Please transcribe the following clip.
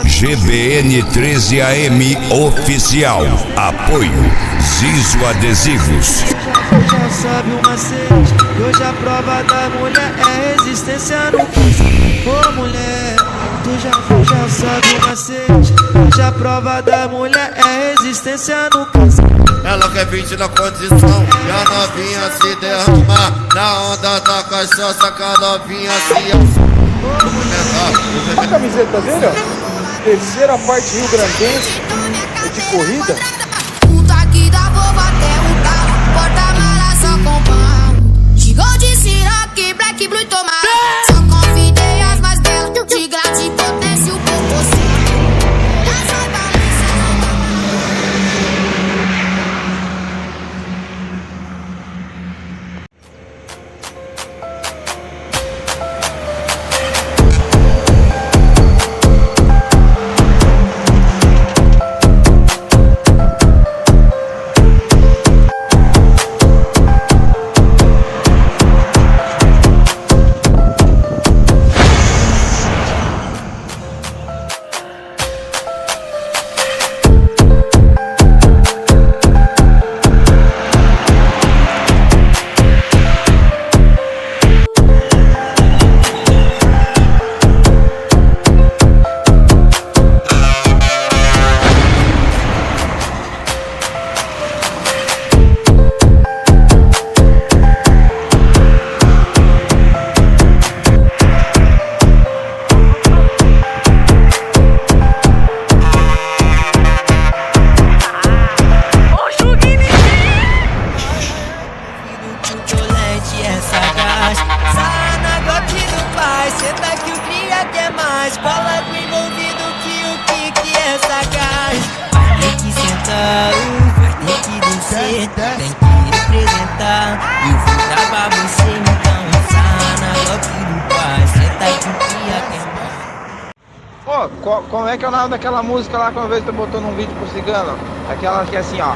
GBN 13 AM Oficial. Apoio Zizo Adesivos. Já sabe o macete, que hoje a prova da mulher é resistência no Ô mulher, tu já sabe o macete, hoje a prova da mulher é resistência no Ela quer 20 na condição e a novinha se derramar na onda da cachaça, que a novinha se A camiseta dele, ó, terceira parte Rio Grandense, é de corrida. Puta aqui da vovó até o carro, porta-mala só com pão. Chegou de Ciroc, Black Blue e tomara. Só convidei as mais belas, de grande potência o popô. Senta que o cria quer mais, bola do envolvido que é sagaz. Vai ter que sentar, vai ter que descer, tem que representar. E vou dar pra você, então sana logo do pai. Senta que o cria quer mais. Ó, como é que é o nome daquela música lá que uma vez tu botou num vídeo pro cigano? Aquela que é assim, ó.